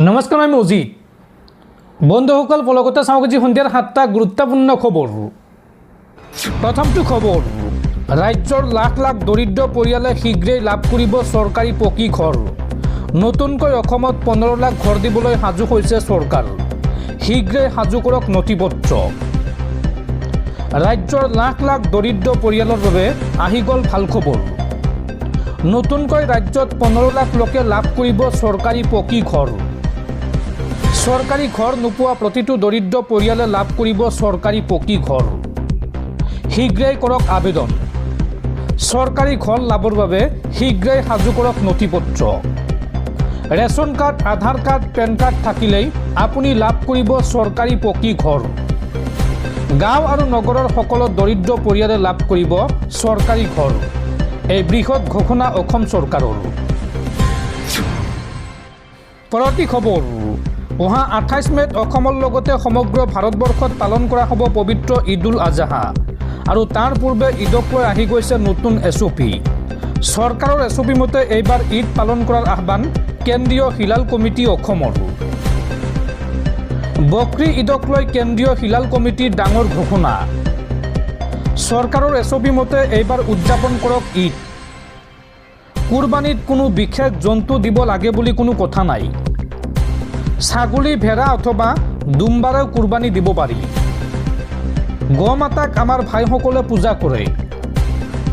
নমস্কাৰ, আমি অজিত। বন্ধুসকল, পলকতে চাওঁ আজি সন্ধিয়াৰ 7টা গুৰুত্বপূৰ্ণ খবৰ। প্ৰথমটো খবৰ, ৰাজ্যৰ লাখ লাখ দৰিদ্ৰ পৰিয়ালে শীঘ্ৰেই লাভ কৰিব চৰকাৰী পকী ঘৰ। নতুনকৈ অসমত 15 লাখ ঘৰ দিবলৈ সাজু হৈছে চৰকাৰ। শীঘ্ৰেই সাজু কৰক নথিপত্ৰ। ৰাজ্যৰ লাখ লাখ দৰিদ্ৰ পৰিয়ালৰ বাবে আহি গ'ল ভাল খবৰ। নতুনকৈ ৰাজ্যত 15 লাখ লোকে লাভ কৰিব চৰকাৰী পকী ঘৰ। চৰকাৰী ঘৰ নোপোৱা প্ৰতিটো দৰিদ্ৰ পৰিয়ালে লাভ কৰিব চৰকাৰী পকী ঘৰ। শীঘ্ৰেই কৰক আবেদন। চৰকাৰী ঘৰ লাভৰ বাবে শীঘ্ৰেই সাজু কৰক নথিপত্ৰ। ৰেচন কাৰ্ড, আধাৰ কাৰ্ড, পেন কাৰ্ড থাকিলেই আপুনি লাভ কৰিব চৰকাৰী পকী ঘৰ। গাঁও আৰু নগৰৰ সকলো দৰিদ্ৰ পৰিয়ালে লাভ কৰিব চৰকাৰী ঘৰ। এই বৃহৎ ঘোষণা অসম চৰকাৰৰ। পৰৱৰ্তী খবৰ, অহা 28 মেত অসমৰ লগতে সমগ্ৰ ভাৰতবৰ্ষত পালন কৰা হ'ব পবিত্ৰ ঈদ উল আজহা। আৰু তাৰ পূৰ্বে ঈদক লৈ আহি গৈছে নতুন SOP। চৰকাৰৰ SOP মতে এইবাৰ ঈদ পালন কৰাৰ আহ্বান কেন্দ্ৰীয় হিলাল কমিটি অসমৰ। বকৰী ঈদক লৈ কেন্দ্ৰীয় হিলাল কমিটিৰ ডাঙৰ ঘোষণা। চৰকাৰৰ SOP মতে এইবাৰ উদযাপন কৰক ঈদ। কুৰবানীত কোনো বিশেষ জন্তু দিব লাগে বুলি কোনো কথা নাই। ছাগলী, ভেড়া অথবা দুম্বাৰেও কুৰবানী দিব পাৰি। গৌ মাতাক আমাৰ ভাইসকলে পূজা কৰে।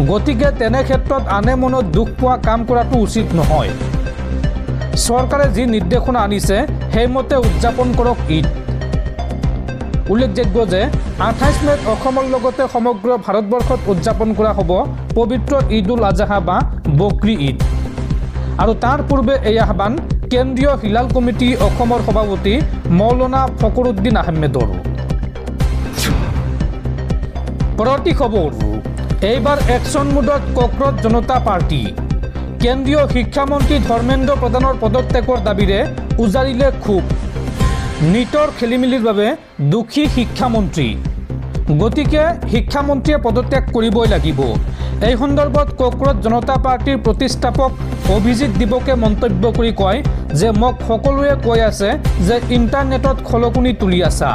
গতিকে তেনে ক্ষেত্ৰত আনে মনত দুখ পোৱা কাম কৰাটো উচিত নহয়। চৰকাৰে যি নিৰ্দেশনা আনিছে সেইমতে উদযাপন কৰক ঈদ। উল্লেখযোগ্য যে 28 মেত অসমৰ লগতে সমগ্ৰ ভাৰতবৰ্ষত উদযাপন কৰা হ'ব পবিত্ৰ ঈদ উল আজহা বা বকৰী ঈদ। আৰু তাৰ পূৰ্বে এই আহ্বান কেন্দ্ৰীয় হিলাল কমিটি অসমৰ সভাপতি মৌলানা ফখৰুদ্দিন আহমেদৰ। পৰৱৰ্তী খবৰ, এইবাৰ একশ্যন মুডত কক্ৰজ জনতা পাৰ্টি। কেন্দ্ৰীয় শিক্ষামন্ত্ৰী ধৰ্মেন্দ্ৰ প্ৰধানৰ পদত্যাগৰ দাবীৰে উজাৰিলে ক্ষোভ। নীটৰ খেলিমেলিৰ বাবে দোষী শিক্ষামন্ত্ৰী। গতিকে শিক্ষামন্ত্ৰীয়ে পদত্যাগ কৰিবই লাগিব। এই সন্দৰ্ভত কক্ৰজ জনতা পাৰ্টিৰ প্ৰতিষ্ঠাপক অভিজিত দিবকে মন্তব্য কৰি কয় যে মোক সকলোৱে কৈ আছে যে ইণ্টাৰনেটত খলকুনি তুলি আছা,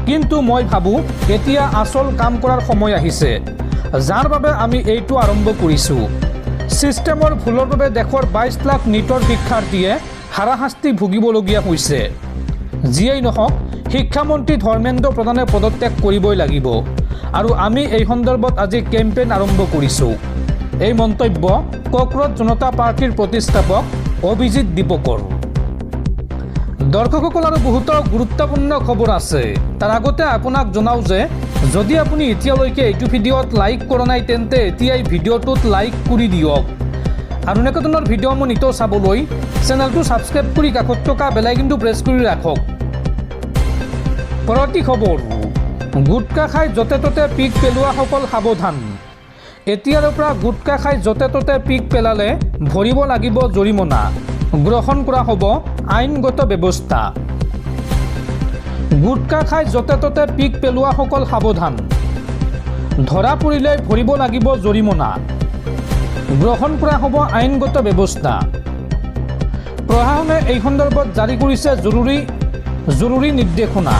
কিন্তু মই ভাবোঁ এতিয়া আচল কাম কৰাৰ সময় আহিছে, যাৰ বাবে আমি এইটো আৰম্ভ কৰিছোঁ। ছিষ্টেমৰ ভুলৰ বাবে দেশৰ 22 লাখ নীটৰ শিক্ষাৰ্থীয়ে হাৰাশাস্তি ভুগিবলগীয়া হৈছে। যিয়েই নহওক, শিক্ষামন্ত্ৰী ধৰ্মেন্দ্ৰ প্ৰধানে পদত্যাগ কৰিবই লাগিব। আৰু আমি এই সন্দৰ্ভত আজি কেম্পেইন আৰম্ভ কৰিছোঁ। এই মন্তব্য কক্ৰজ জনতা পাৰ্টিৰ প্ৰতিষ্ঠাপক অভিজিত দীপকৰ। দৰ্শকসকল, আৰু বহুতো গুৰুত্বপূৰ্ণ খবৰ আছে। তাৰ আগতে আপোনাক জনাওঁ যে যদি আপুনি এতিয়ালৈকে এইটো ভিডিঅ'ত লাইক কৰা নাই তেন্তে এতিয়াই ভিডিঅ'টোত লাইক কৰি দিয়ক। আৰু এনেকুৱা ধৰণৰ ভিডিঅ'সমূহ নিতৌ চাবলৈ চেনেলটো ছাবস্ক্ৰাইব কৰি কাষত থকা বেল আইকনটো প্ৰেছ কৰি ৰাখক। পৰৱৰ্তী খবৰ, গুটখা খাই য'তে ত'তে পিক পেলোৱাসকল সাৱধান। এতিয়াৰ পৰা গুটখা খাই য'তে ত'তে পিক পেলালে ভৰিব লাগিব জৰিমনা। গ্ৰহণ কৰা হ'ব আইনগত ব্যৱস্থা। গুটখা খাই য'তে ত'তে পিক পেলোৱাসকল সাৱধান। ধৰা পৰিলে ভৰিব লাগিব জৰিমনা। গ্ৰহণ কৰা হ'ব আইনগত ব্যৱস্থা। প্ৰশাসনে এই সন্দৰ্ভত জাৰি কৰিছে জৰুৰী নিৰ্দেশনা।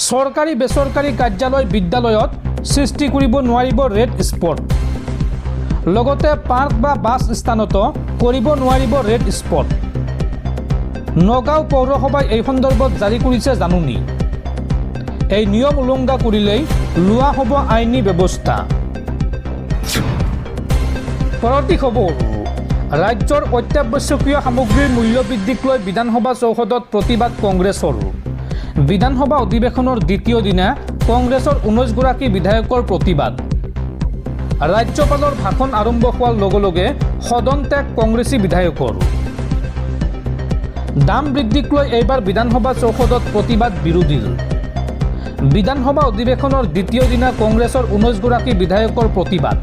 চৰকাৰী বেচৰকাৰী কাৰ্যালয়, বিদ্যালয়ত সৃষ্টি কৰিব নোৱাৰিব ৰেড স্পট। লগতে পাৰ্ক বা বাছ স্থানতো কৰিব নোৱাৰিব ৰেড স্পট। নগাঁও পৌৰসভাই এই সন্দৰ্ভত জাৰি কৰিছে জাননী। এই নিয়ম উলংঘা কৰিলেই লোৱা হ'ব আইনী ব্যৱস্থা। পৰৱৰ্তী খবৰ, ৰাজ্যৰ অত্যাৱশ্যকীয় সামগ্ৰীৰ মূল্য বৃদ্ধিক লৈ বিধানসভা চৌহদত প্ৰতিবাদ কংগ্ৰেছৰ। বিধানসভা অধিৱেশনৰ দ্বিতীয় দিনা কংগ্ৰেছৰ 19 গৰাকী বিধায়কৰ প্ৰতিবাদ। ৰাজ্যপালৰ ভাষণ আৰম্ভ হোৱাৰ লগে লগে সদন ত্যাগ কংগ্ৰেছী বিধায়কৰ। দাম বৃদ্ধিক লৈ এইবাৰ বিধানসভা চৌহদত প্ৰতিবাদ বিৰোধীৰ। বিধানসভা অধিৱেশনৰ দ্বিতীয় দিনা কংগ্ৰেছৰ 19 গৰাকী বিধায়কৰ প্ৰতিবাদ।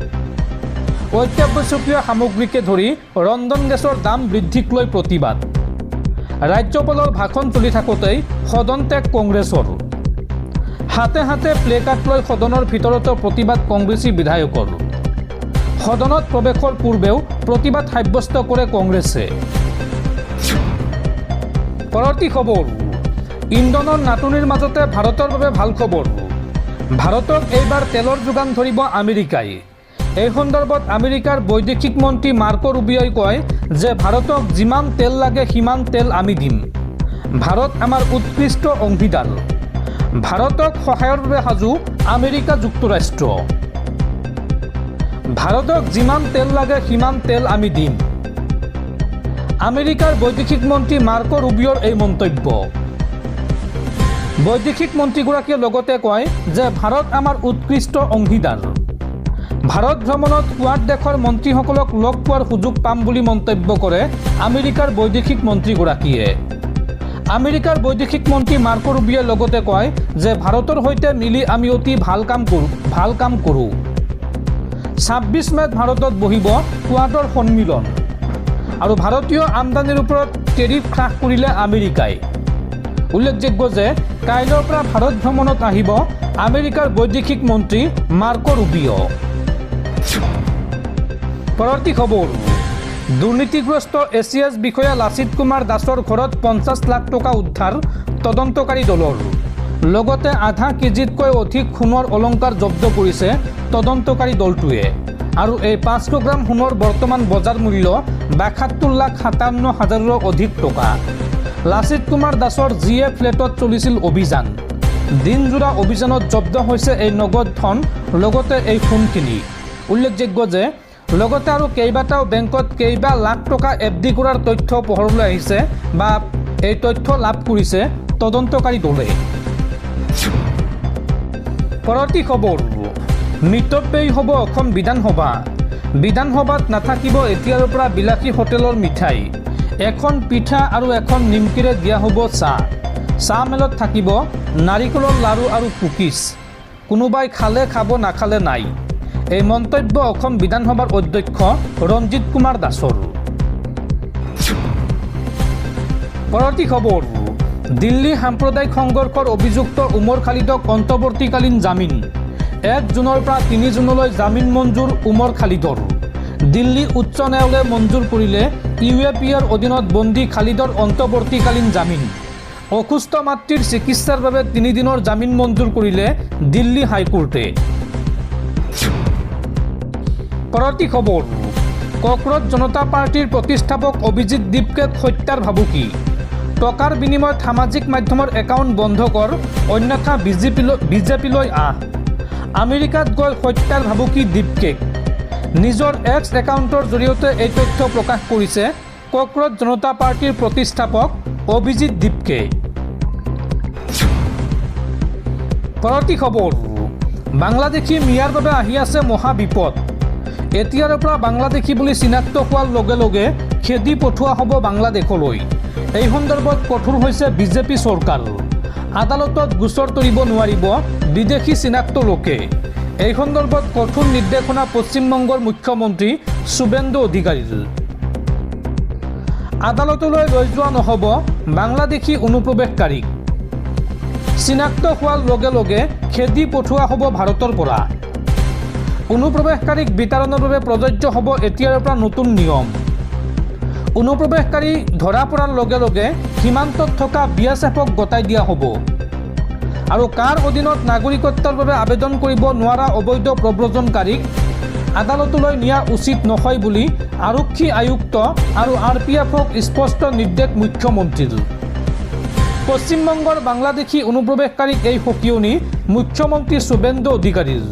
অত্যাৱশ্যকীয় সামগ্ৰীকে ধৰি ৰন্ধন গেছৰ দাম বৃদ্ধিক লৈ প্ৰতিবাদ। ৰাজ্যপালৰ ভাষণ চলি থাকোঁতেই সদন ত্যাগ কংগ্ৰেছৰ। হাতে হাতে প্লে কাৰ্ড লৈ সদনৰ ভিতৰতো প্ৰতিবাদ কংগ্ৰেছী বিধায়কৰ। সদনত প্ৰৱেশৰ পূৰ্বেও প্ৰতিবাদ সাব্যস্ত কৰে কংগ্ৰেছে। পৰৱৰ্তী খবৰ, ইন্ধনৰ নাটনিৰ মাজতে ভাৰতৰ বাবে ভাল খবৰ। ভাৰতক এইবাৰ তেলৰ যোগান ধৰিব আমেৰিকাই। এই সন্দৰ্ভত আমেৰিকাৰ বৈদেশিক মন্ত্ৰী মাৰ্কো ৰুবিঅ'ই কয় যে ভাৰতক যিমান তেল লাগে সিমান তেল আমি দিম। ভাৰত আমাৰ উৎকৃষ্ট অংশীদাৰ। ভাৰতক সহায়ৰ বাবে সাজু আমেৰিকা যুক্তৰাষ্ট্ৰ। ভাৰতক যিমান তেল লাগে সিমান তেল আমি দিম। আমেৰিকাৰ বৈদেশিক মন্ত্ৰী মাৰ্কো ৰুবিঅ'ৰ এই মন্তব্য। বৈদেশিক মন্ত্ৰীগৰাকীয়ে লগতে কয় যে ভাৰত আমাৰ উৎকৃষ্ট অংশীদাৰ। ভাৰত ভ্ৰমণত কোৱাড দেশৰ মন্ত্ৰীসকলক লগ পোৱাৰ সুযোগ পাম বুলি মন্তব্য কৰে আমেৰিকাৰ বৈদেশিক মন্ত্ৰীগৰাকীয়ে। আমেৰিকাৰ বৈদেশিক মন্ত্ৰী মাৰ্কো ৰুবিঅ'ই লগতে কয় যে ভাৰতৰ সৈতে মিলি আমি অতি ভাল কাম কৰোঁ। 26 মেত ভাৰতত বহিব কোৱাডৰ সন্মিলন আৰু ভাৰতীয় আমদানিৰ ওপৰত টেৰিফ হ্ৰাস কৰিলে আমেৰিকাই। উল্লেখযোগ্য যে কাইলৈৰ পৰা ভাৰত ভ্ৰমণত আহিব আমেৰিকাৰ বৈদেশিক মন্ত্ৰী মাৰ্কো ৰুবিঅ'। পৰৱৰ্তী খবৰ, দুৰ্নীতিগ্ৰস্ত এছিএছ বিষয়া লাচিত কুমাৰ দাসৰ ঘৰত 50 লাখ টকা উদ্ধাৰ তদন্তকাৰী দলৰ। লগতে আধা কেজিতকৈ অধিক সোণৰ অলংকাৰ জব্দ কৰিছে তদন্তকাৰী দলটোৱে। আৰু এই 500 গ্ৰাম সোণৰ বৰ্তমান বজাৰ মূল্য 72,57,000ৰো অধিক টকা। লাচিত কুমাৰ দাসৰ জিএ ফ্লেটত চলিছিল অভিযান। দিনজোৰা অভিযানত জব্দ হৈছে এই নগদ ধন, লগতে এই সোণখিনি। উল্লেখযোগ্য যে লগতে আৰু কেইবাটাও বেংকত কেইবা লাখ টকা এফডি কৰাৰ তথ্য পোহৰলৈ আহিছে বা এই তথ্য লাভ কৰিছে তদন্তকাৰী দলে। পৰৱৰ্তী খবৰ, মিতব্যয়ী হ'ব অসম বিধানসভা। বিধানসভাত নাথাকিব এতিয়াৰ পৰা বিলাসী হোটেলৰ মিঠাই। এখন পিঠা আৰু এখন নিমকিৰে দিয়া হ'ব চাহ। চাহ মেলত থাকিব নাৰিকলৰ লাড়ু আৰু কুকিজ। কোনোবাই খালে খাব, নাখালে নাই। এই মন্তব্য অসম বিধানসভাৰ অধ্যক্ষ ৰঞ্জিত কুমাৰ দাসৰ। পৰৱৰ্তী খবৰ, দিল্লী সাম্প্ৰদায়িক সংঘৰ্ষৰ অভিযুক্ত উমৰ খালিদক অন্তৱৰ্তীকালীন জামিন। 1 জুনৰ পৰা 3 জুনলৈ জামিন মঞ্জুৰ উমৰ খালিদৰ। দিল্লী উচ্চ ন্যায়ালয়ে মঞ্জুৰ কৰিলে ইউএপিৰ অধীনত বন্দী খালিদৰ অন্তৱৰ্তীকালীন জামিন। অসুস্থ মাতৃৰ চিকিৎসাৰ বাবে 3 দিনৰ জামিন মঞ্জুৰ কৰিলে দিল্লী হাইকোৰ্টে। পৰৱৰ্তী খবৰ, কক্ৰজ জনতা পাৰ্টিৰ প্ৰতিষ্ঠাপক অভিজিৎ দীপকেক হত্যাৰ ভাবুকি। টকাৰ বিনিময়ত সামাজিক মাধ্যমৰ একাউণ্ট বন্ধ কৰ, অন্যথা বিজেপিলৈ আহ। আমেৰিকাত গৈ হত্যাৰ ভাবুকি দীপকেক। নিজৰ এক্স একাউণ্টৰ জৰিয়তে এই তথ্য প্ৰকাশ কৰিছে কক্ৰজ জনতা পাৰ্টিৰ প্ৰতিষ্ঠাপক অভিজিৎ দীপকে। পৰৱৰ্তী খবৰ, বাংলাদেশী মিয়াৰ বাবে আহি আছে মহা বিপদ। এতিয়াৰ পৰা বাংলাদেশী বুলি চিনাক্ত হোৱাৰ লগে লগে খেদি পঠোৱা হ'ব বাংলাদেশলৈ। এই সন্দৰ্ভত কঠোৰ হৈছে বিজেপি চৰকাৰ। আদালতত গোচৰ তৰিব নোৱাৰিব বিদেশী চিনাক্ত লোকে। এই সন্দৰ্ভত কঠোৰ নিৰ্দেশনা পশ্চিমবংগৰ মুখ্যমন্ত্ৰী শুভেন্দু অধিকাৰীৰ। আদালতলৈ লৈ যোৱা নহ'ব বাংলাদেশী অনুপ্ৰৱেশকাৰীক। চিনাক্ত হোৱাৰ লগে লগে খেদি পঠোৱা হ'ব ভাৰতৰ পৰা। অনুপ্ৰৱেশকাৰীক বিতৰণৰ বাবে প্ৰযোজ্য হ'ব এতিয়াৰ পৰা নতুন নিয়ম। অনুপ্ৰৱেশকাৰী ধৰা পৰাৰ লগে লগে সীমান্তত থকা বিএছএফক গতাই দিয়া হ'ব। আৰু কাৰ অধীনত নাগৰিকত্বৰ বাবে আবেদন কৰিব নোৱাৰা অবৈধ প্ৰব্ৰজনকাৰীক আদালতলৈ নিয়া উচিত নহয় বুলি আৰক্ষী আয়ুক্ত আৰু RPFক স্পষ্ট নিৰ্দেশ মুখ্যমন্ত্ৰীৰ। পশ্চিমবংগৰ বাংলাদেশী অনুপ্ৰৱেশকাৰীক এই সকিয়নি মুখ্যমন্ত্ৰী শুভেন্দু অধিকাৰীৰ।